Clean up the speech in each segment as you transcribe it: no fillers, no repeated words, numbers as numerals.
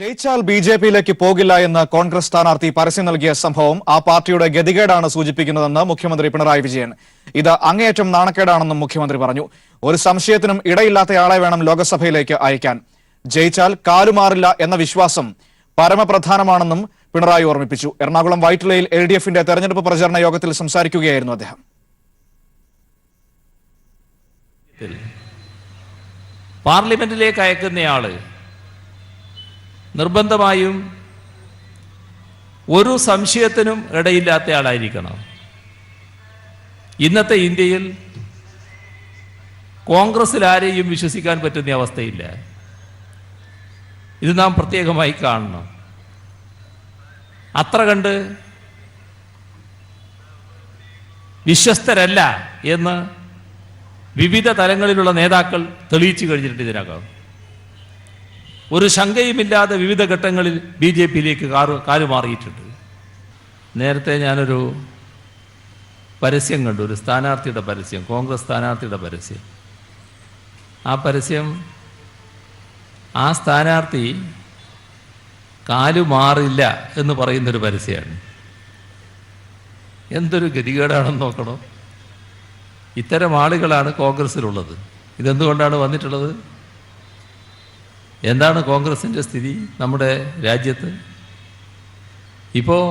ജയിച്ചാൽ ബിജെപിയിലേക്ക് പോകില്ല എന്ന് കോൺഗ്രസ് സ്ഥാനാർത്ഥി പരസ്യം നൽകിയ സംഭവം ആ പാർട്ടിയുടെ ഗതികേടാണ് സൂചിപ്പിക്കുന്നതെന്ന് മുഖ്യമന്ത്രി പിണറായി വിജയൻ. ഇത് അങ്ങേയറ്റം നാണക്കേടാണെന്നും മുഖ്യമന്ത്രി പറഞ്ഞു. ഒരു സംശയത്തിനും ഇടയില്ലാത്തയാളെ വേണം ലോക്സഭയിലേക്ക് അയക്കാൻ. ജയിച്ചാൽ കാലുമാറില്ല എന്ന വിശ്വാസം പരമപ്രധാനമാണെന്നും പിണറായി ഓർമ്മിപ്പിച്ചു. എറണാകുളം വൈറ്റിലയിൽ LDFന്റെ തെരഞ്ഞെടുപ്പ് പ്രചരണ യോഗത്തിൽ സംസാരിക്കുകയായിരുന്നു അദ്ദേഹം. പാർലമെന്റിലേക്ക് അയക്കുന്നയാള് നിർബന്ധമായും ഒരു സംശയത്തിനും ഇടയില്ലാത്ത ആളായിരിക്കണം. ഇന്നത്തെ ഇന്ത്യയിൽ കോൺഗ്രസിൽ ആരെയും വിശ്വസിക്കാൻ പറ്റുന്ന അവസ്ഥയില്ല. ഇത് നാം പ്രത്യേകമായി കാണണം. അത്ര കണ്ട് വിശ്വസ്തരല്ല എന്ന് വിവിധ തലങ്ങളിലുള്ള നേതാക്കൾ തെളിയിച്ചു കഴിഞ്ഞിട്ടുണ്ട്. ഇതിനകം ഒരു ശങ്കയുമില്ലാതെ വിവിധ ഘട്ടങ്ങളിൽ BJPയിലേക്ക് കാലുമാറിയിട്ടുണ്ട്. നേരത്തെ ഞാനൊരു പരസ്യം കണ്ടു, ഒരു സ്ഥാനാർത്ഥിയുടെ പരസ്യം, കോൺഗ്രസ് സ്ഥാനാർത്ഥിയുടെ പരസ്യം. ആ പരസ്യം ആ സ്ഥാനാർത്ഥി കാലുമാറില്ല എന്ന് പറയുന്നൊരു പരസ്യമാണ്. എന്തൊരു ഗതികേടാണെന്ന് നോക്കണം. ഇത്തരം ആളുകളാണ് കോൺഗ്രസ്സിലുള്ളത്. ഇതെന്തുകൊണ്ടാണ് വന്നിട്ടുള്ളത്? എന്താണ് കോൺഗ്രസിൻ്റെ സ്ഥിതി നമ്മുടെ രാജ്യത്ത്? ഇപ്പോൾ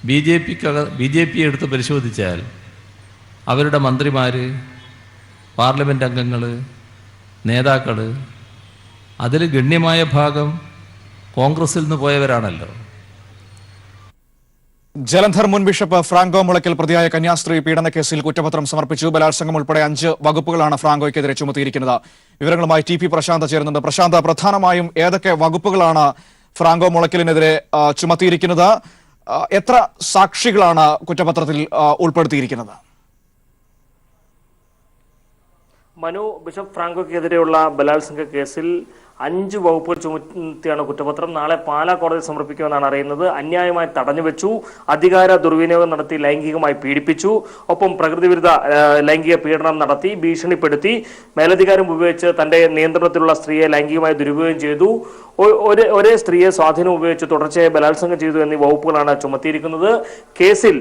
BJP എടുത്ത് പരിശോധിച്ചാൽ അവരുടെ മന്ത്രിമാർ, പാർലമെൻറ്റ് അംഗങ്ങൾ, നേതാക്കൾ, അതിൽ ഗണ്യമായ ഭാഗം കോൺഗ്രസിൽ നിന്ന് പോയവരാണല്ലോ. ജലന്ധർ മുൻ ബിഷപ്പ് ഫ്രാങ്കോ മുളയ്ക്കൽ പ്രതിയായ കന്യാസ്ത്രീ പീഡനക്കേസിൽ കുറ്റപത്രം സമർപ്പിച്ചു. ബലാത്സംഗം ഉൾപ്പെടെ 5 വകുപ്പുകളാണ് ഫ്രാങ്കോയ്ക്കെതിരെ ചുമത്തിയിരിക്കുന്നത്. വിവരങ്ങളുമായി TP പ്രശാന്ത് ചേരുന്നുണ്ട്. പ്രശാന്ത്, പ്രധാനമായും ഏതൊക്കെ വകുപ്പുകളാണ് ഫ്രാങ്കോ മുളയ്ക്കലിനെതിരെ ചുമത്തിയിരിക്കുന്നത്? എത്ര സാക്ഷികളാണ് കുറ്റപത്രത്തിൽ ഉൾപ്പെടുത്തിയിരിക്കുന്നത്? മനു, ബിഷപ്പ് ഫ്രാങ്കോയ്ക്കെതിരെയുള്ള ബലാത്സംഗ കേസിൽ 5 വകുപ്പുകൾ ചുമത്തിയാണ് കുറ്റപത്രം. നാളെ പാലാ കോടതിയിൽ സമർപ്പിക്കുമെന്നാണ് അറിയുന്നത്. അന്യായമായി തടഞ്ഞുവെച്ചു, അധികാര ദുർവിനിയോഗം നടത്തി ലൈംഗികമായി പീഡിപ്പിച്ചു, ഒപ്പം പ്രകൃതിവിരുദ്ധ ലൈംഗിക പീഡനം നടത്തി, ഭീഷണിപ്പെടുത്തി, മേലധികാരം ഉപയോഗിച്ച് തന്റെ നിയന്ത്രണത്തിലുള്ള സ്ത്രീയെ ലൈംഗികമായി ദുരുപയോഗം ചെയ്തു, ഒരേ സ്ത്രീയെ സ്വാധീനം ഉപയോഗിച്ച് തുടർച്ചയായി ബലാത്സംഗം ചെയ്തു എന്നീ വകുപ്പുകളാണ് ചുമത്തിയിരിക്കുന്നത്. കേസിൽ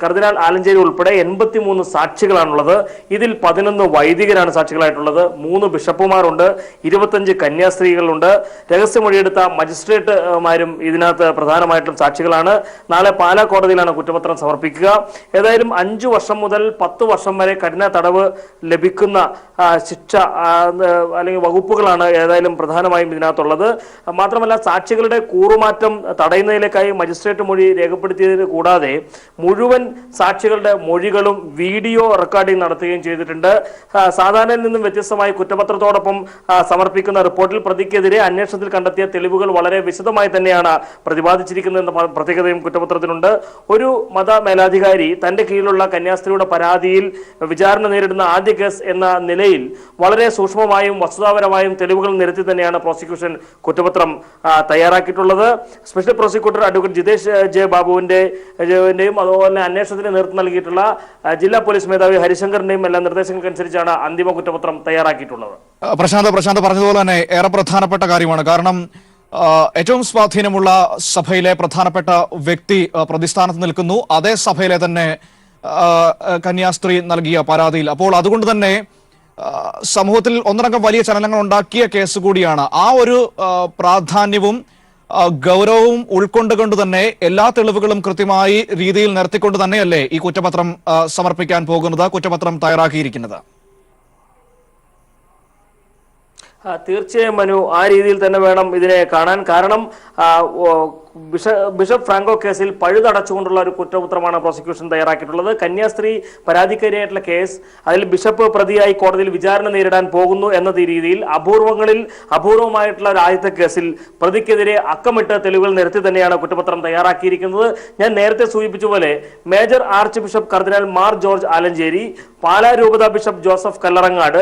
കർദിനാൾ ആലഞ്ചേരി ഉൾപ്പെടെ 83 സാക്ഷികളാണുള്ളത്. ഇതിൽ 11 വൈദികരാണ് സാക്ഷികളായിട്ടുള്ളത്. 3 ബിഷപ്പുമാരുണ്ട്, 25 കന്യാസ്ത്രീകളുണ്ട്. രഹസ്യമൊഴിയെടുത്ത മജിസ്ട്രേറ്റുമാരും ഇതിനകത്ത് പ്രധാനമായിട്ടും സാക്ഷികളാണ്. നാളെ പാലാ കോടതിയിലാണ് കുറ്റപത്രം സമർപ്പിക്കുക. ഏതായാലും 5 വർഷം മുതൽ 10 വർഷം വരെ കഠിന തടവ് ലഭിക്കുന്ന ശിക്ഷ അല്ലെങ്കിൽ വകുപ്പുകളാണ് ഏതായാലും പ്രധാനമായും ഇതിനകത്തുള്ളത്. മാത്രമല്ല, സാക്ഷികളുടെ കൂറുമാറ്റം തടയുന്നതിലേക്കായി മജിസ്ട്രേറ്റ് മൊഴി രേഖപ്പെടുത്തിയതിന് കൂടാതെ മുഴുവൻ സാക്ഷികളുടെ മൊഴികളും വീഡിയോ റെക്കോർഡിംഗ് നടത്തുകയും ചെയ്തിട്ടുണ്ട്. സാധാരണയിൽ നിന്നും വ്യത്യസ്തമായി കുറ്റപത്രത്തോടൊപ്പം സമർപ്പിക്കുന്ന റിപ്പോർട്ടിൽ പ്രതിക്കെതിരെ അന്വേഷണത്തിൽ കണ്ടെത്തിയ തെളിവുകൾ വളരെ വിശദമായി തന്നെയാണ് പ്രതിപാദിച്ചിരിക്കുന്നതെന്ന പ്രത്യേകതയും കുറ്റപത്രത്തിനുണ്ട്. ഒരു മത മേലാധികാരി തന്റെ കീഴിലുള്ള കന്യാസ്ത്രീയുടെ പരാതിയിൽ വിചാരണ നേരിടുന്ന ആദ്യ കേസ് എന്ന നിലയിൽ വളരെ സൂക്ഷ്മമായും വസ്തുതാപരമായും തെളിവുകൾ നിരത്തി തന്നെയാണ് പ്രോസിക്യൂഷൻ കുറ്റപത്രം തയ്യാറാക്കിയിട്ടുള്ളത്. Special prosecutor advocate Jithesh J ബാബുവിന്റെയും അതുപോലെ അന്വേഷണത്തിന് നേതൃത്വം നൽകിയിട്ടുള്ള ജില്ലാ പോലീസ് മേധാവി ഹരിശങ്കറിന്റെയും എല്ലാ നിർദ്ദേശങ്ങൾക്കനുസരിച്ചാണ് അന്തിമ കുറ്റപത്രം തയ്യാറാക്കിയിട്ടുള്ളത്. പ്രശാന്ത് പറഞ്ഞതുപോലെ തന്നെ ഏറെ പ്രധാനപ്പെട്ട കാര്യമാണ്. കാരണം ഏറ്റവും സ്വാധീനമുള്ള സഭയിലെ പ്രധാനപ്പെട്ട വ്യക്തി പ്രതിസ്ഥാനത്ത് നിൽക്കുന്നു, അതേ സഭയിലെ തന്നെ കന്യാസ്ത്രീ നൽകിയ പരാതിയിൽ. അപ്പോൾ അതുകൊണ്ട് തന്നെ സമൂഹത്തിൽ ഒന്നടങ്കം വലിയ ചലനങ്ങൾ ഉണ്ടാക്കിയ കേസ് കൂടിയാണ്. ആ ഒരു പ്രാധാന്യവും ഗൗരവവും ഉൾക്കൊണ്ടുകൊണ്ട് തന്നെ എല്ലാ തെളിവുകളും കൃത്യമായി രീതിയിൽ നിർത്തിക്കൊണ്ട് തന്നെയല്ലേ ഈ കുറ്റപത്രം സമർപ്പിക്കാൻ പോകുന്നത്, കുറ്റപത്രം തയ്യാറാക്കിയിരിക്കുന്നത്? തീർച്ചയായും മനു, ആ രീതിയിൽ തന്നെ വേണം ഇതിനെ കാണാൻ. കാരണം ബിഷപ്പ് ഫ്രാങ്കോ കേസിൽ പഴുതടച്ചുകൊണ്ടുള്ള ഒരു കുറ്റപത്രമാണ് പ്രോസിക്യൂഷൻ തയ്യാറാക്കിയിട്ടുള്ളത്. കന്യാസ്ത്രീ പരാതിക്കാരിയായിട്ടുള്ള കേസ്, അതിൽ ബിഷപ്പ് പ്രതിയായി കോടതിയിൽ വിചാരണ നേരിടാൻ പോകുന്നു എന്ന രീതിയിൽ അപൂർവമായിട്ടുള്ള ഒരു ആദ്യത്തെ കേസിൽ പ്രതിക്കെതിരെ അക്കമിട്ട് തെളിവുകൾ നിരത്തി തന്നെയാണ് കുറ്റപത്രം തയ്യാറാക്കിയിരിക്കുന്നത്. ഞാൻ നേരത്തെ സൂചിപ്പിച്ച പോലെ മേജർ ആർച്ച് ബിഷപ്പ് കർദിനാൾ മാർ ജോർജ് ആലഞ്ചേരി, പാലാ രൂപത ബിഷപ്പ് ജോസഫ് കല്ലറങ്ങാട്,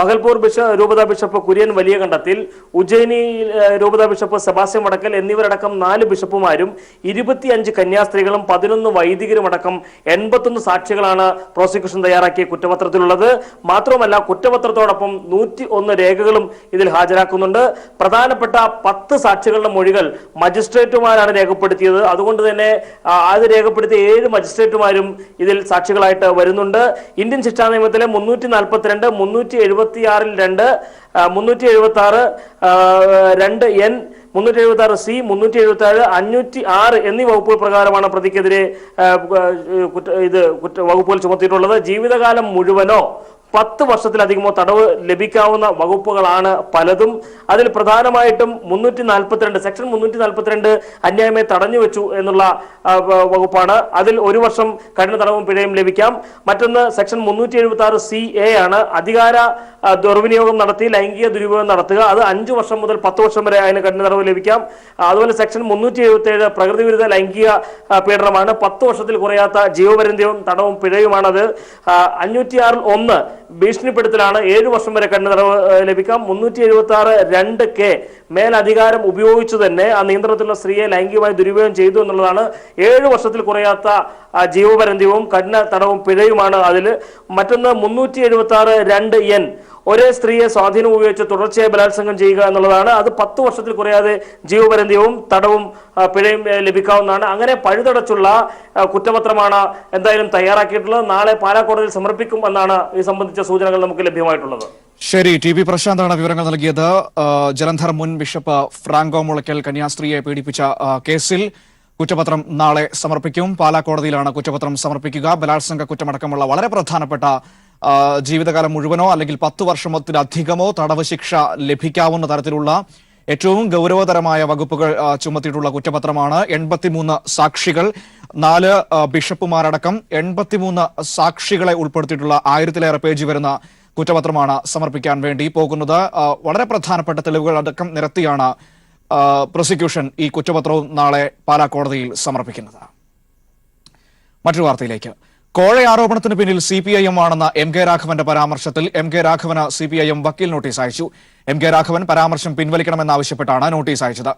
ബഹൽപൂർ രൂപത ബിഷപ്പ് കുര്യൻ വലിയ കണ്ടത്തിൽ, ഉജ്ജയിനി രൂപത ബിഷപ്പ് സെബാസ്റ്റ്യൻ വടക്കൽ എന്നിവരടക്കം 4 ബിഷപ്പുമാരും 25 കന്യാസ്ത്രീകളും 11 വൈദികരും അടക്കം 81 സാക്ഷികളാണ് പ്രോസിക്യൂഷൻ തയ്യാറാക്കിയ കുറ്റപത്രത്തിലുള്ളത്. മാത്രമല്ല കുറ്റപത്രത്തോടൊപ്പം 101 രേഖകളും ഇതിൽ ഹാജരാക്കുന്നുണ്ട്. പ്രധാനപ്പെട്ട 10 സാക്ഷികളുടെ മൊഴികൾ മജിസ്ട്രേറ്റുമാരാണ് രേഖപ്പെടുത്തിയത്. അതുകൊണ്ട് തന്നെ അത് രേഖപ്പെടുത്തിയ 7 മജിസ്ട്രേറ്റുമാരും ഇതിൽ സാക്ഷികളായിട്ട് വരുന്നുണ്ട്. ഇന്ത്യൻ ശിക്ഷാ നിയമത്തിലെ 342, 376 2, 376 2N, 376C, 377, 506 എന്നീ വകുപ്പുകൾ പ്രകാരമാണ് പ്രതിക്കെതിരെ വകുപ്പുകൾ ചുമത്തിയിട്ടുള്ളത്. ജീവിതകാലം മുഴുവനോ 10 വർഷത്തിലധികമോ തടവ് ലഭിക്കാവുന്ന വകുപ്പുകളാണ് പലതും. അതിൽ പ്രധാനമായിട്ടും 342 സെക്ഷൻ 342 അന്യായമായി തടഞ്ഞു വെച്ചു എന്നുള്ള വകുപ്പാണ്. അതിൽ 1 വർഷം കഠിന തടവും പിഴയും ലഭിക്കാം. മറ്റൊന്ന് സെക്ഷൻ 376CA ആണ്. അധികാര ദുർവിനിയോഗം നടത്തി ലൈംഗിക ദുരുപയോഗം നടത്തുക. അത് 5 വർഷം മുതൽ 10 വർഷം വരെ അതിന് കഠിന തടവ് ലഭിക്കാം. അതുപോലെ സെക്ഷൻ 377 പ്രകൃതി വിരുദ്ധ ലൈംഗിക പീഡനമാണ്. 10 വർഷത്തിൽ കുറയാത്ത ജീവപര്യന്തവും തടവും പിഴയുമാണത്. 506(1) ഭീഷണിപ്പെടുത്തലാണ്. 7 വർഷം വരെ കഠിന തടവ് ലഭിക്കാം. 376 2K മേലധികാരം ഉപയോഗിച്ചു തന്നെ ആ നിയന്ത്രണത്തിലുള്ള സ്ത്രീയെ ലൈംഗികമായി ദുരുപയോഗം ചെയ്തു എന്നുള്ളതാണ്. 7 വർഷത്തിൽ കുറയാത്ത ജീവപര്യന്തവും കഠിന തടവും പിഴയുമാണ് അതിൽ. മറ്റൊന്ന് 376 2N ഒരേ സ്ത്രീയെ സ്വാധീനം ഉപയോഗിച്ച് തുടർച്ചയായി ബലാത്സംഗം ചെയ്യുക എന്നുള്ളതാണ്. അത് 10 വർഷത്തിൽ കുറയാതെ ജീവപര്യന്തവും തടവും പിഴയും ലഭിക്കാവുന്നതാണ്. അങ്ങനെ പഴുതടച്ചുള്ള കുറ്റപത്രമാണ് എന്തായാലും തയ്യാറാക്കിയിട്ടുള്ളത്. നാളെ പാലാ കോടതിയിൽ സമർപ്പിക്കും എന്നാണ് ഈ സംബന്ധിച്ച സൂചനകൾ നമുക്ക് ലഭ്യമായിട്ടുള്ളത്. ശരി, ടി പി പ്രശാന്താണ് വിവരങ്ങൾ നൽകിയത്. ജലന്ധർ മുൻ ബിഷപ്പ് ഫ്രാങ്കോ മുളയ്ക്കൽ കന്യാസ്ത്രീയെ പീഡിപ്പിച്ച കേസിൽ കുറ്റപത്രം നാളെ സമർപ്പിക്കും. പാലാ കോടതിയിലാണ് കുറ്റപത്രം സമർപ്പിക്കുക. ബലാത്സംഗ കുറ്റമടക്കമുള്ള വളരെ പ്രധാനപ്പെട്ട ജീവിതകാലം മുഴുവനോ അല്ലെങ്കിൽ 10 വർഷത്തിലധികമോ തടവ് ശിക്ഷ ലഭിക്കാവുന്ന തരത്തിലുള്ള ഏറ്റവും ഗൗരവതരമായ വകുപ്പുകൾ ചുമത്തിയിട്ടുള്ള കുറ്റപത്രമാണ്. 83 സാക്ഷികൾ, 4 ബിഷപ്പുമാരടക്കം 83 സാക്ഷികളെ ഉൾപ്പെടുത്തിയിട്ടുള്ള 1000-ലേറെ പേജ് വരുന്ന കുറ്റപത്രമാണ് സമർപ്പിക്കാൻ വേണ്ടി പോകുന്നത്. വളരെ പ്രധാനപ്പെട്ട തെളിവുകൾ അടക്കം നിരത്തിയാണ് പ്രോസിക്യൂഷൻ ഈ കുറ്റപത്രവും നാളെ പാലാ കോടതിയിൽ സമർപ്പിക്കുന്നത്. മറ്റൊരു വാർത്തയിലേക്ക്. കോഴ ആരോപണത്തിന് പിന്നിൽ CPIM ആണെന്ന MK രാഘവന്റെ പരാമർശത്തിൽ MK രാഘവന് CPIM വക്കീൽ നോട്ടീസ് അയച്ചു. MK രാഘവൻ പരാമർശം പിൻവലിക്കണമെന്നാവശ്യപ്പെട്ടാണ് നോട്ടീസ് അയച്ചത്.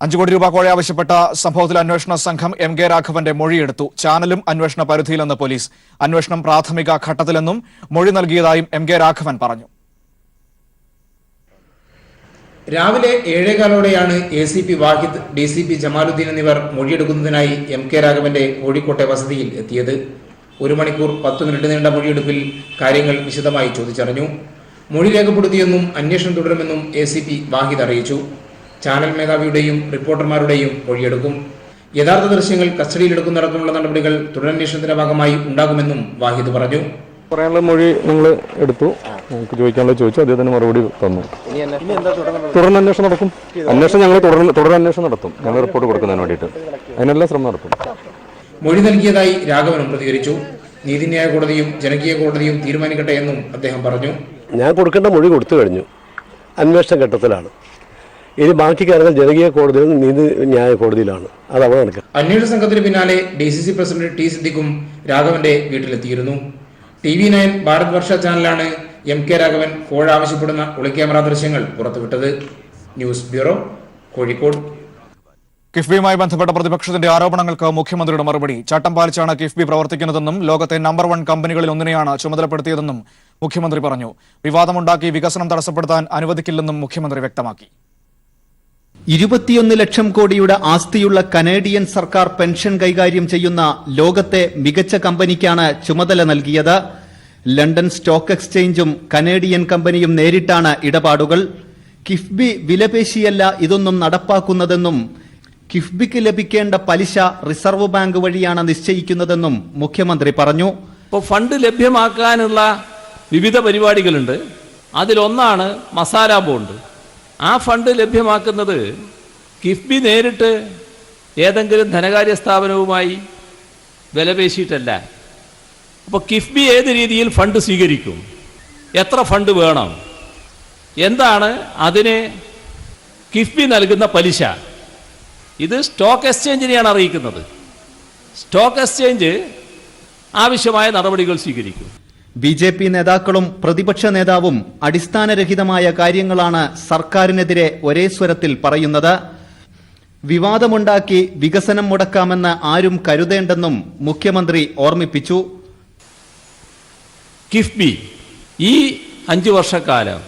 5 കോടി രൂപ കോഴ ആവശ്യപ്പെട്ട സംഭവത്തിൽ അന്വേഷണ സംഘം MK രാഘവന്റെ മൊഴിയെടുത്തു. ചാനലും അന്വേഷണ പരിധിയിലെന്ന് പോലീസ്. അന്വേഷണം പ്രാഥമിക ഘട്ടത്തിലെന്നും മൊഴി നൽകിയതായും MK രാഘവൻ പറഞ്ഞു. രാവിലെ 7:15 ACP വാഹിദ്, DCP ജമാലുദ്ദീൻ എന്നിവർ മൊഴിയെടുക്കുന്നതിനായി MK രാഘവന്റെ കോഴിക്കോട്ടെ വസതിയിൽ എത്തിയത്. 1 മണിക്കൂർ 10 മിനിറ്റ് നീണ്ട മൊഴിയെടുപ്പിൽ കാര്യങ്ങൾ വിശദമായി ചോദിച്ചറിഞ്ഞു. മൊഴി രേഖപ്പെടുത്തിയെന്നും അന്വേഷണം തുടരുമെന്നും ACP വാഹിദ് അറിയിച്ചു. ചാനൽ മേധാവിയുടെയും റിപ്പോർട്ടർമാരുടെയും മൊഴിയെടുക്കും. യഥാർത്ഥ ദൃശ്യങ്ങൾ കസ്റ്റഡിയിലെടുക്കുന്നതടക്കമുള്ള നടപടികൾ തുടരന്വേഷണത്തിന്റെ ഭാഗമായി ഉണ്ടാകുമെന്നും വാഹിദ് പറഞ്ഞു. പറയാനുള്ള മൊഴി നിങ്ങൾ എടുത്തു, നമുക്ക് ചോദിക്കാനുള്ളത് ചോദിച്ചു, അദ്ദേഹത്തിന് മറുപടി തന്നു. തുടർന്ന് അന്വേഷണം നടക്കും. ഞങ്ങൾ തുടരന്വേഷണം നടത്തും. ഞങ്ങൾ റിപ്പോർട്ട് കൊടുക്കുന്നതിന് വേണ്ടിയിട്ട് അതിനെല്ലാം ശ്രമം നടത്തും. മൊഴി നൽകിയതായി രാഘവനും പ്രതികരിച്ചു. നീതിന്യായ കോടതിയും ജനകീയ കോടതിയും തീരുമാനിക്കട്ടെ എന്നും അദ്ദേഹം പറഞ്ഞു. ഞാൻ കൊടുക്കേണ്ട മൊഴി കൊടുത്തു കഴിഞ്ഞു. അന്വേഷണ ഘട്ടത്തിലാണ്. ഇനി ബാക്കി കാര്യങ്ങൾ ജനകീയ കോടതിയിലും നീതിന്യായ കോടതിയിലാണ്. അത് അവിടെ നടക്കുക. അന്വേഷണ സംഘത്തിന് പിന്നാലെ DCC പ്രസിഡന്റ് T സിദ്ദിഖും രാഘവന്റെ വീട്ടിലെത്തിയിരുന്നു. TV9 ഭാരത് വർഷ ചാനലാണ് MK രാഘവൻ കോഴ ആവശ്യപ്പെടുന്ന ഒളിക്യാമറ ദൃശ്യങ്ങൾ പുറത്തുവിട്ടത്. News bureau, Kozhikode. കിഫ്ബിയുമായി ബന്ധപ്പെട്ട പ്രതിപക്ഷത്തിന്റെ ആരോപണങ്ങൾക്ക് മുഖ്യമന്ത്രിയുടെ മറുപടി. ചട്ടം പാലിച്ചാണ് കിഫ്ബി പ്രവർത്തിക്കുന്നതെന്നും ലോകത്തെ നമ്പർ 1 കമ്പനികളിൽ ഒന്നിനെയാണ് ചുമതലപ്പെടുത്തിയതെന്നും മുഖ്യമന്ത്രി പറഞ്ഞു. വിവാദമുണ്ടാക്കി വികസനം തടസ്സപ്പെടുത്താൻ അനുവദിക്കില്ലെന്നും മുഖ്യമന്ത്രി വ്യക്തമാക്കി. 21 ലക്ഷം കോടിയുടെ ആസ്തിയുള്ള കനേഡിയൻ സർക്കാർ പെൻഷൻ കൈകാര്യം ചെയ്യുന്ന ലോകത്തെ മികച്ച കമ്പനിക്കാണ് ചുമതല നൽകിയത്. ലണ്ടൻ സ്റ്റോക്ക് എക്സ്ചേഞ്ചും കനേഡിയൻ കമ്പനിയും നേരിട്ടാണ് ഇടപാടുകൾ. കിഫ്ബി വിലപേശിയല്ല ഇതൊന്നും നടപ്പാക്കുന്നതെന്നും കിഫ്ബിക്ക് ലഭിക്കേണ്ട പലിശ റിസർവ് ബാങ്ക് വഴിയാണ് നിശ്ചയിക്കുന്നതെന്നും മുഖ്യമന്ത്രി പറഞ്ഞു. ഇപ്പോൾ ഫണ്ട് ലഭ്യമാക്കാനുള്ള വിവിധ പരിപാടികളുണ്ട്. അതിലൊന്നാണ് മസാല ബോണ്ട്. ആ ഫണ്ട് ലഭ്യമാക്കുന്നത് കിഫ്ബി നേരിട്ട് ഏതെങ്കിലും ധനകാര്യ സ്ഥാപനവുമായി വിലപേശിയിട്ടല്ല. അപ്പോൾ കിഫ്ബി ഏത് രീതിയിൽ ഫണ്ട് സ്വീകരിക്കും, എത്ര ഫണ്ട് വേണം, എന്താണ് അതിന് കിഫ്ബി നൽകുന്ന പലിശ, ഇത് സ്റ്റോക്ക് എക്സ്ചേഞ്ചിനെയാണ് അറിയിക്കുന്നത്. സ്റ്റോക്ക് എക്സ്ചേഞ്ച് ആവശ്യമായ നടപടികൾ സ്വീകരിക്കും. BJP നേതാക്കളും പ്രതിപക്ഷ നേതാവും അടിസ്ഥാനരഹിതമായ കാര്യങ്ങളാണ് സർക്കാരിനെതിരെ ഒരേ സ്വരത്തിൽ പറയുന്നത്. വിവാദമുണ്ടാക്കി വികസനം മുടക്കാമെന്ന് ആരും കരുതേണ്ടെന്നും മുഖ്യമന്ത്രി ഓർമ്മിപ്പിച്ചു. കിഫ്ബി ഈ 5 വർഷക്കാലം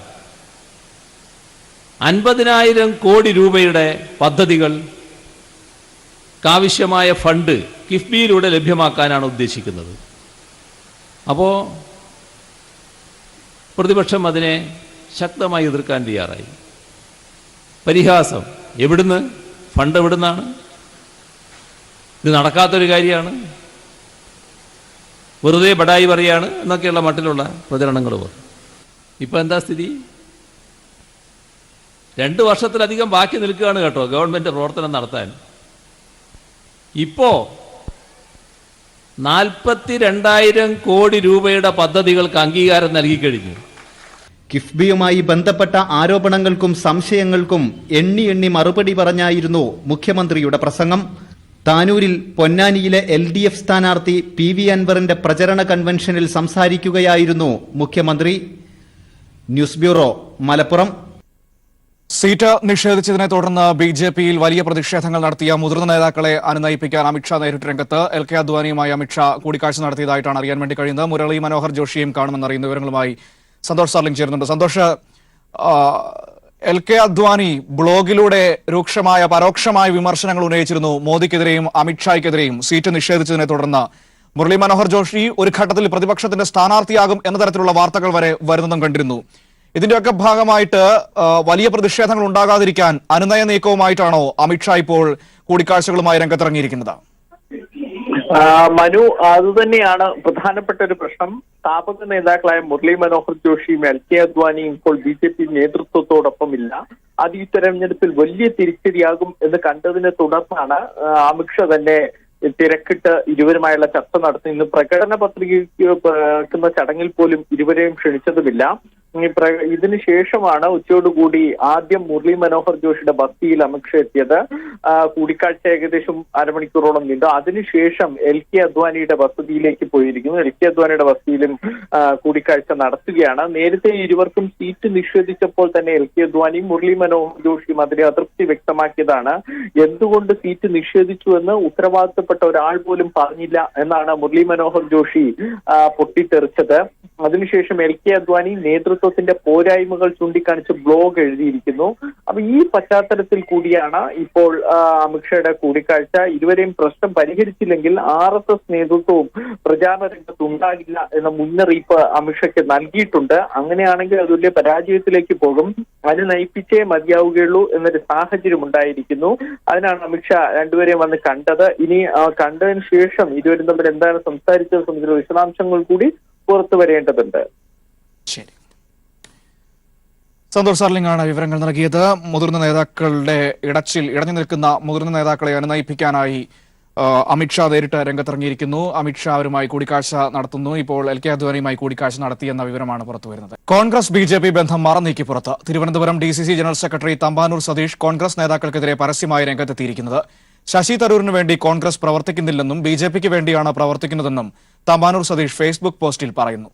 50,000 കോടി രൂപയുടെ പദ്ധതികൾക്കാവശ്യമായ ഫണ്ട് കിഫ്ബിയിലൂടെ ലഭ്യമാക്കാനാണ് ഉദ്ദേശിക്കുന്നത്. അപ്പോൾ പ്രതിപക്ഷം അതിനെ ശക്തമായി എതിർക്കാൻ തയ്യാറായി. പരിഹാസം, എവിടുന്ന് ഫണ്ട് എവിടുന്നാണ്? ഇത് നടക്കാത്തൊരു കാര്യമാണ്, വെറുതെ ബടായി പറയാണ് എന്നൊക്കെയുള്ള മട്ടിലുള്ള പ്രചരണങ്ങൾ വന്നു. ഇപ്പം എന്താ സ്ഥിതി? 2 വർഷത്തിലധികം ബാക്കി നിൽക്കുകയാണ് കേട്ടോ ഗവൺമെൻറ് പ്രവർത്തനം നടത്താൻ. ഇപ്പോൾ 42,000 കോടി രൂപയുടെ പദ്ധതികൾക്ക് അംഗീകാരം നൽകിക്കഴിഞ്ഞു. കിഫ്ബിയുമായി ബന്ധപ്പെട്ട ആരോപണങ്ങൾക്കും സംശയങ്ങൾക്കും എണ്ണി മറുപടി പറഞ്ഞായിരുന്നു മുഖ്യമന്ത്രിയുടെ പ്രസംഗം. താനൂരിൽ പൊന്നാനിയിലെ LDF സ്ഥാനാർത്ഥി PV അൻവറിന്റെ പ്രചരണ കൺവെൻഷനിൽ സംസാരിക്കുകയായിരുന്നു മുഖ്യമന്ത്രി. News bureau, Malappuram. സീറ്റ് നിഷേധിച്ചതിനെ തുടർന്ന് BJPയിൽ വലിയ പ്രതിഷേധങ്ങൾ നടത്തിയ മുതിർന്ന നേതാക്കളെ അനുനയിപ്പിക്കാൻ അമിത്ഷാ നേരിട്ട് രംഗത്ത്. LK അദ്വാനിയുമായി അമിത്ഷാ കൂടിക്കാഴ്ച നടത്തിയതായിട്ടാണ് അറിയാൻ വേണ്ടി കഴിയുന്നത്. മുരളി മനോഹർ ജോഷിയും കാണുമെന്നറിയുന്ന വിവരങ്ങളുമായി സന്തോഷ് സാർലിംഗ് ചേരുന്നുണ്ട്. സന്തോഷ്, LK അദ്വാനി ബ്ലോഗിലൂടെ രൂക്ഷമായ പരോക്ഷമായ വിമർശനങ്ങൾ ഉന്നയിച്ചിരുന്നു മോദിക്കെതിരെയും അമിത്ഷായ്ക്കെതിരെയും സീറ്റ് നിഷേധിച്ചതിനെ തുടർന്ന്. മുരളി മനോഹർ ജോഷി ഒരു ഘട്ടത്തിൽ പ്രതിപക്ഷത്തിന്റെ സ്ഥാനാർത്ഥിയാകും എന്ന തരത്തിലുള്ള വാർത്തകൾ വരെ വരുന്നതും കണ്ടിരുന്നു. ഇതിന്റെയൊക്കെ ഭാഗമായിട്ട് വലിയ പ്രതിഷേധങ്ങൾ ഉണ്ടാകാതിരിക്കാൻ അനുനയ നീക്കവുമായിട്ടാണോ അമിത്ഷാ ഇപ്പോൾ കൂടിക്കാഴ്ചകളുമായി രംഗത്തിറങ്ങിയിരിക്കുന്നത്? മനു, അതുതന്നെയാണ് പ്രധാനപ്പെട്ട ഒരു പ്രശ്നം. സ്ഥാപക നേതാക്കളായ മുരളി മനോഹർ ജോഷിയും LK അദ്വാനിയും ഇപ്പോൾ BJP നേതൃത്വത്തോടൊപ്പം ഇല്ല. അത് ഈ തെരഞ്ഞെടുപ്പിൽ വലിയ തിരിച്ചടിയാകും എന്ന് കണ്ടതിനെ തുടർന്നാണ് അമിത്ഷാ തന്നെ തിരക്കിട്ട് ഇരുവരുമായുള്ള ചർച്ച നടത്തി. ഇന്ന് പ്രകടന പത്രിക ചടങ്ങിൽ പോലും ഇരുവരെയും ക്ഷണിച്ചതുമില്ല. ഇതിനു ശേഷമാണ് ഉച്ചയോടുകൂടി ആദ്യം മുരളി മനോഹർ ജോഷിയുടെ ബസ്തിയിൽ അമിത്ഷാ എത്തിയത്. കൂടിക്കാഴ്ച ഏകദേശം അരമണിക്കൂറോളം നീണ്ടു. അതിനുശേഷം LK അദ്വാനിയുടെ വസതിയിലേക്ക് പോയിരിക്കുന്നു. LK അദ്വാനിയുടെ വസതിയിലും കൂടിക്കാഴ്ച നടത്തുകയാണ്. നേരത്തെ ഇരുവർക്കും സീറ്റ് നിഷേധിച്ചപ്പോൾ തന്നെ LK അദ്വാനിയും മുരളി മനോഹർ ജോഷിയും അതിനെ അതൃപ്തി വ്യക്തമാക്കിയതാണ്. എന്തുകൊണ്ട് സീറ്റ് നിഷേധിച്ചുവെന്ന് ഉത്തരവാദിത്തപ്പെട്ട ഒരാൾ പോലും പറഞ്ഞില്ല എന്നാണ് മുരളി മനോഹർ ജോഷി പൊട്ടിത്തെറിച്ചത്. അതിനുശേഷം LK അദ്വാനി നേതൃത്വത്തിന്റെ പോരായ്മകൾ ചൂണ്ടിക്കാണിച്ച് ബ്ലോഗ് എഴുതിയിരിക്കുന്നു. അപ്പൊ ഈ പശ്ചാത്തലത്തിൽ കൂടിയാണ് ഇപ്പോൾ അമിത്ഷായുടെ കൂടിക്കാഴ്ച. ഇരുവരെയും പ്രശ്നം പരിഹരിച്ചില്ലെങ്കിൽ RSS നേതൃത്വവും പ്രചാരണ രംഗത്ത് ഉണ്ടാകില്ല എന്ന മുന്നറിയിപ്പ് അമിത്ഷയ്ക്ക് നൽകിയിട്ടുണ്ട്. അങ്ങനെയാണെങ്കിൽ അത് വലിയ പരാജയത്തിലേക്ക് പോകും. അതിന് നയിപ്പിച്ചേ മതിയാവുകയുള്ളൂ എന്നൊരു സാഹചര്യം ഉണ്ടായിരിക്കുന്നു. അതിനാണ് അമിത്ഷാ രണ്ടുപേരെയും വന്ന് കണ്ടത്. ഇനി കണ്ടതിന് ശേഷം ഇരുവരും തമ്മിൽ എന്താണ് സംസാരിച്ചത് സംബന്ധിച്ച വിശദാംശങ്ങൾ കൂടി പുറത്തു വരേണ്ടതുണ്ട്. ശരി, സന്തോഷ് സാർലിംഗ് ആണ് വിവരങ്ങൾ നൽകിയത്. മുതിർന്ന നേതാക്കളുടെ ഇടഞ്ഞു നിൽക്കുന്ന മുതിർന്ന നേതാക്കളെ അനുനയിപ്പിക്കാനായി അമിത്ഷാ നേരിട്ട് രംഗത്തിറങ്ങിയിരിക്കുന്നു. അമിത്ഷാ അവരുമായി കൂടിക്കാഴ്ച നടത്തുന്നു. ഇപ്പോൾ LK അദ്വാനിയുമായി കൂടിക്കാഴ്ച നടത്തിയെന്ന വിവരമാണ് പുറത്തുവരുന്നത്. കോൺഗ്രസ് BJP ബന്ധം മറനീക്കി പുറത്ത്. Thiruvananthapuram DCC general secretary Thampanoor Satheesh Congress നേതാക്കൾക്കെതിരെ പരസ്യമായി രംഗത്തെത്തിയിരിക്കുന്നത്. ശശി തരൂരിന് വേണ്ടി കോൺഗ്രസ് പ്രവർത്തിക്കുന്നില്ലെന്നും BJPക്ക് വേണ്ടിയാണ് പ്രവർത്തിക്കുന്നതെന്നും തമ്പാനൂർ സതീഷ് ഫേസ്ബുക്ക് പോസ്റ്റിൽ പറയുന്നു.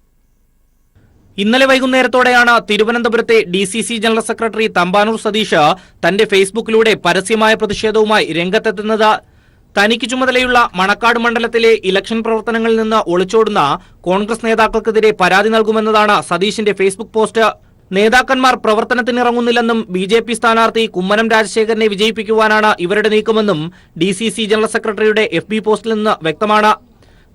ഇന്നലെ വൈകുന്നേരത്തോടെയാണ് തിരുവനന്തപുരത്തെ DCC general secretary Thampanoor Satheesh തന്റെ ഫേസ്ബുക്കിലൂടെ പരസ്യമായ പ്രതിഷേധവുമായി രംഗത്തെത്തുന്നത്. തനിക്ക് ചുമതലയുള്ള മണക്കാട് മണ്ഡലത്തിലെ ഇലക്ഷൻ പ്രവർത്തനങ്ങളിൽ നിന്ന് ഒളിച്ചോടുന്ന കോൺഗ്രസ് നേതാക്കൾക്കെതിരെ പരാതി നൽകുമെന്നതാണ് സതീഷിന്റെ ഫേസ്ബുക്ക് പോസ്റ്റ്. നേതാക്കന്മാർ പ്രവർത്തനത്തിനിറങ്ങുന്നില്ലെന്നും BJP സ്ഥാനാർത്ഥി കുമ്മനം രാജശേഖരനെ വിജയിപ്പിക്കുവാനാണ് ഇവരുടെ നീക്കമെന്നും DCC ജനറൽ സെക്രട്ടറിയുടെ FB പോസ്റ്റിൽ നിന്ന് വ്യക്തമാണ്.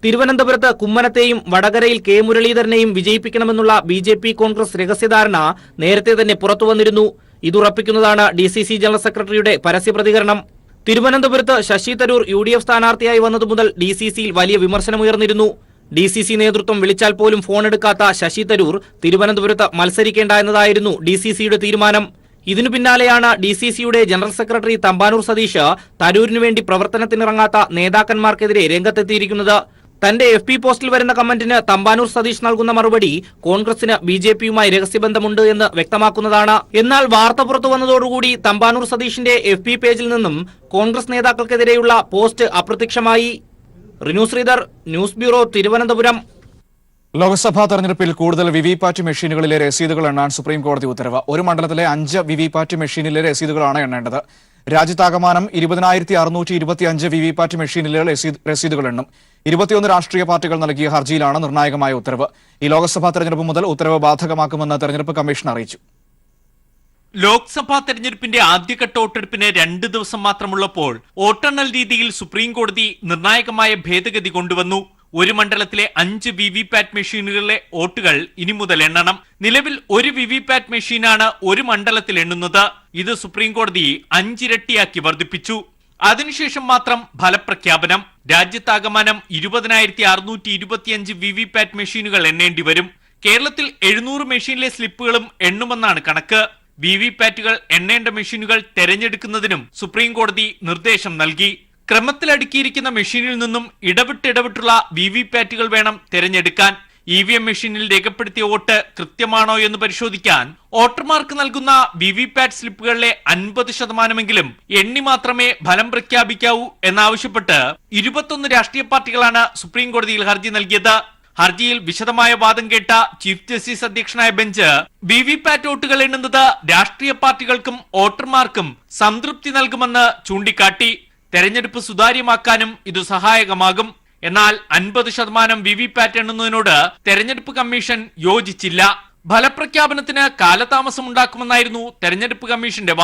തിരുവനന്തപുരത്ത് കുമ്മനത്തെയും വടകരയിൽ K മുരളീധരനെയും വിജയിപ്പിക്കണമെന്നുള്ള BJP കോൺഗ്രസ് രഹസ്യധാരണ നേരത്തെ തന്നെ പുറത്തുവന്നിരുന്നു. ഇതുറപ്പിക്കുന്നതാണ് DCC ജനറൽ സെക്രട്ടറിയുടെ പരസ്യപ്രതികരണം. തിരുവനന്തപുരത്ത് ശശി തരൂർ UDF സ്ഥാനാർത്ഥിയായി വന്നതു മുതൽ DCCയിൽ വലിയ വിമർശനമുയർന്നിരുന്നു. DCC നേതൃത്വം വിളിച്ചാൽ പോലും ഫോണെടുക്കാത്ത ശശി തരൂർ തിരുവനന്തപുരത്ത് മത്സരിക്കേണ്ട എന്നതായിരുന്നു DCCയുടെ തീരുമാനം. ഇതിനു പിന്നാലെയാണ് DCCയുടെ ജനറൽ സെക്രട്ടറി തമ്പാനൂർ സതീഷ് തരൂരിനു വേണ്ടി പ്രവർത്തനത്തിനിറങ്ങാത്ത നേതാക്കന്മാർക്കെതിരെ രംഗത്തെത്തിയിരിക്കുന്നത്. തന്റെ FB പോസ്റ്റിൽ വരുന്ന കമന്റിന് തമ്പാനൂർ സതീഷ് നൽകുന്ന മറുപടി കോൺഗ്രസിന് BJPയുമായി രഹസ്യബന്ധമുണ്ട് എന്ന് വ്യക്തമാക്കുന്നതാണ്. എന്നാൽ വാർത്ത പുറത്തു വന്നതോടുകൂടി തമ്പാനൂർ സതീഷിന്റെ FB പേജിൽ നിന്നും കോൺഗ്രസ് നേതാക്കൾക്കെതിരെയുള്ള പോസ്റ്റ് അപ്രത്യക്ഷമായി. Rinu Sreedhar, news bureau, Thiruvananthapuram. ലോക്സഭാ തെരഞ്ഞെടുപ്പിൽ കൂടുതൽ വിവിപാറ്റ് മെഷീനുകളിലെ രസീതുകൾ എണ്ണാൻ സുപ്രീം കോടതി ഉത്തരവ്. ഒരു മണ്ഡലത്തിലെ 5 വിവിപാറ്റ് മെഷീനിലെ രസീതുകളാണ് എണ്ണേണ്ടത്. രാജ്യത്താകമാനം 20,625 വിവിപാറ്റ് മെഷീനിലെ രസീതുകൾ എണ്ണും. 21 രാഷ്ട്രീയ പാർട്ടികൾ നൽകിയ ഹർജിയിലാണ് നിർണായകമായ ഉത്തരവ്. ഈ ലോക്സഭാ തെരഞ്ഞെടുപ്പ് മുതൽ ഉത്തരവ് ബാധകമാക്കുമെന്ന് തെരഞ്ഞെടുപ്പ് കമ്മീഷൻ അറിയിച്ചു. ലോക്സഭാ തെരഞ്ഞെടുപ്പിന്റെ ആദ്യഘട്ട വോട്ടെടുപ്പിന് 2 ദിവസം മാത്രമുള്ളപ്പോൾ വോട്ടെണ്ണൽ രീതിയിൽ സുപ്രീം കോടതി നിർണായകമായ ഭേദഗതി കൊണ്ടുവന്നു. ഒരു മണ്ഡലത്തിലെ 5 വിവിപാറ്റ് മെഷീനുകളിലെ വോട്ടുകൾ ഇനി മുതൽ എണ്ണണം. നിലവിൽ ഒരു വിവിപാറ്റ് മെഷീനാണ് ഒരു മണ്ഡലത്തിൽ എണ്ണുന്നത്. ഇത് സുപ്രീം കോടതി 5 ഇരട്ടിയാക്കി വർദ്ധിപ്പിച്ചു. അതിനുശേഷം മാത്രം ഫലപ്രഖ്യാപനം. രാജ്യത്താകമാനം 20,625 വിവിപാറ്റ് മെഷീനുകൾ എണ്ണേണ്ടി വരും. കേരളത്തിൽ 700 മെഷീനിലെ സ്ലിപ്പുകളും എണ്ണുമെന്നാണ് കണക്ക്. വിവിപാറ്റുകൾ എണ്ണേണ്ട മെഷീനുകൾ തെരഞ്ഞെടുക്കുന്നതിനും സുപ്രീം കോടതി നിർദ്ദേശം നൽകി. ക്രമത്തിൽ അടുക്കിയിരിക്കുന്ന മെഷീനിൽ നിന്നും ഇടവിട്ടുള്ള വിവിപാറ്റുകൾ വേണം തെരഞ്ഞെടുക്കാൻ. EVM മെഷീനിൽ രേഖപ്പെടുത്തിയ വോട്ട് കൃത്യമാണോ എന്ന് പരിശോധിക്കാൻ വോട്ടർമാർക്ക് നൽകുന്ന വിവിപാറ്റ് സ്ലിപ്പുകളിലെ 50% എണ്ണി മാത്രമേ ഫലം പ്രഖ്യാപിക്കാവൂ എന്നാവശ്യപ്പെട്ട് 21 രാഷ്ട്രീയ പാർട്ടികളാണ് സുപ്രീം കോടതിയിൽ ഹർജി നൽകിയത്. ഹർജിയിൽ വിശദമായ വാദം കേട്ട ചീഫ് ജസ്റ്റിസ് അധ്യക്ഷനായ ബെഞ്ച് വിവിപാറ്റ് വോട്ടുകൾ എണ്ണുന്നത് രാഷ്ട്രീയ പാർട്ടികൾക്കും വോട്ടർമാർക്കും സംതൃപ്തി നൽകുമെന്ന് ചൂണ്ടിക്കാട്ടി. തെരഞ്ഞെടുപ്പ് സുതാര്യമാക്കാനും ഇത് സഹായകമാകും. എന്നാൽ 50% വിവിപാറ്റ് എണ്ണുന്നതിനോട് തെരഞ്ഞെടുപ്പ് കമ്മീഷൻ യോജിച്ചില്ല. ഫലപ്രഖ്യാപനത്തിന് കാലതാമസമുണ്ടാക്കുമെന്നായിരുന്നു തെരഞ്ഞെടുപ്പ് കമ്മീഷന്റെ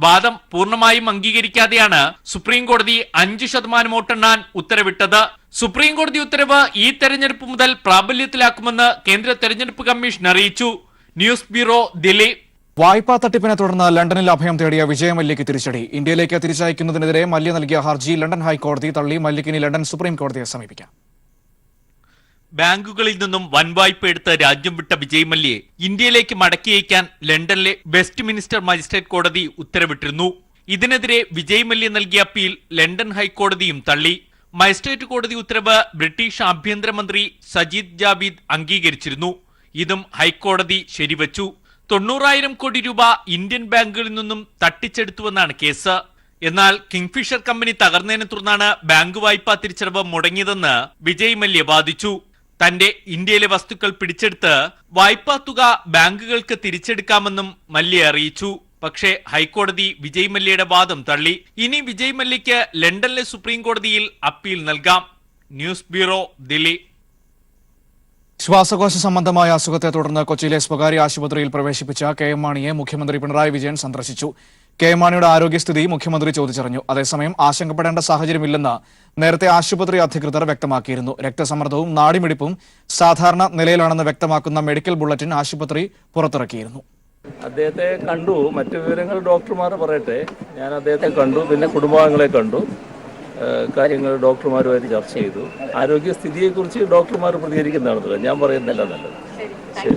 വാദം പൂർണ്ണമായും അംഗീകരിക്കാതെയാണ് സുപ്രീം കോടതി 5% വോട്ടെണ്ണാൻ ഉത്തരവിട്ടത്. സുപ്രീം കോടതി ഉത്തരവ് ഈ തെരഞ്ഞെടുപ്പ് മുതൽ പ്രാബല്യത്തിലാക്കുമെന്ന് കേന്ദ്ര തെരഞ്ഞെടുപ്പ് കമ്മീഷൻ അറിയിച്ചു. News bureau, Delhi. വായ്പാ തട്ടിപ്പിനെ തുടർന്ന് ലണ്ടനിൽ അഭയം തേടിയ വിജയ് മല്യയ്ക്ക് തിരിച്ചടി. ഇന്ത്യയിലേക്ക് തിരിച്ചയക്കുന്നതിനെതിരെ മല്യ നൽകിയ ഹർജി ലണ്ടൻ ഹൈക്കോടതി തള്ളി. മല്യക്കിനി ലണ്ടൻ സുപ്രീം കോടതിയെ സമീപിക്കാം. ബാങ്കുകളിൽ നിന്നും വൻ വായ്പ എടുത്ത് രാജ്യം വിട്ട വിജയ് മല്യയെ ഇന്ത്യയിലേക്ക് മടക്കി അയക്കാൻ ലണ്ടനിലെ വെസ്റ്റ് മിനിസ്റ്റർ മജിസ്ട്രേറ്റ് കോടതി ഉത്തരവിട്ടിരുന്നു. ഇതിനെതിരെ വിജയ് മല്യ നൽകിയ അപ്പീൽ ലണ്ടൻ ഹൈക്കോടതിയും തള്ളി. മജിസ്ട്രേറ്റ് കോടതി ഉത്തരവ് ബ്രിട്ടീഷ് ആഭ്യന്തരമന്ത്രി സജീദ് ജാവിദ് അംഗീകരിച്ചിരുന്നു. ഇതും ഹൈക്കോടതി ശരിവച്ചു. 90,000 കോടി രൂപ ഇന്ത്യൻ ബാങ്കുകളിൽ നിന്നും തട്ടിച്ചെടുത്തുവെന്നാണ് കേസ്. എന്നാൽ കിങ്ഫിഷർ കമ്പനി തകർന്നതിനെ തുടർന്നാണ് ബാങ്ക് വായ്പാ തിരിച്ചടവ് മുടങ്ങിയതെന്ന് വിജയ് മല്യ വാദിച്ചു. തന്റെ ഇന്ത്യയിലെ വസ്തുക്കൾ പിടിച്ചെടുത്ത് വായ്പാ തുക ബാങ്കുകൾക്ക് തിരിച്ചെടുക്കാമെന്നും മല്യ അറിയിച്ചു. പക്ഷേ ഹൈക്കോടതി വിജയ് മല്യയുടെ വാദം തള്ളി. ഇനി വിജയ് മല്യയ്ക്ക് ലണ്ടനിലെ സുപ്രീം കോടതിയിൽ അപ്പീൽ നൽകാം. News bureau, Delhi. ശ്വാസകോശ സംബന്ധമായ അസുഖത്തെ തുടർന്ന് കൊച്ചിയിലെ സ്വകാര്യ ആശുപത്രിയിൽ പ്രവേശിപ്പിച്ച KM മാണിയെ മുഖ്യമന്ത്രി പിണറായി വിജയൻ സന്ദർശിച്ചു. KM മാണിയുടെ ആരോഗ്യസ്ഥിതി മുഖ്യമന്ത്രി ചോദിച്ചറിഞ്ഞു. അതേസമയം ആശങ്കപ്പെടേണ്ട സാഹചര്യമില്ലെന്ന് നേരത്തെ ആശുപത്രി അധികൃതർ വ്യക്തമാക്കിയിരുന്നു. രക്തസമ്മർദ്ദവും നാഡിമിടിപ്പും സാധാരണ നിലയിലാണെന്ന് വ്യക്തമാക്കുന്ന മെഡിക്കൽ ബുള്ളറ്റിൻ ആശുപത്രി പുറത്തിറക്കിയിരുന്നു. അദ്ദേഹത്തെ കണ്ടു. മറ്റു വിവരങ്ങൾ ഡോക്ടർമാർ പറയട്ടെ. ഞാൻ അദ്ദേഹത്തെ കണ്ടു, പിന്നെ കുടുംബാംഗങ്ങളെ കണ്ടു. കാര്യങ്ങൾ ഡോക്ടർമാരുമായിട്ട് ചർച്ച ചെയ്തു. ആരോഗ്യസ്ഥിതിയെക്കുറിച്ച് ഡോക്ടർമാർ പ്രതികരിക്കുന്നതാണ് ഞാൻ പറയുന്നതല്ല നല്ലത്. ശരി.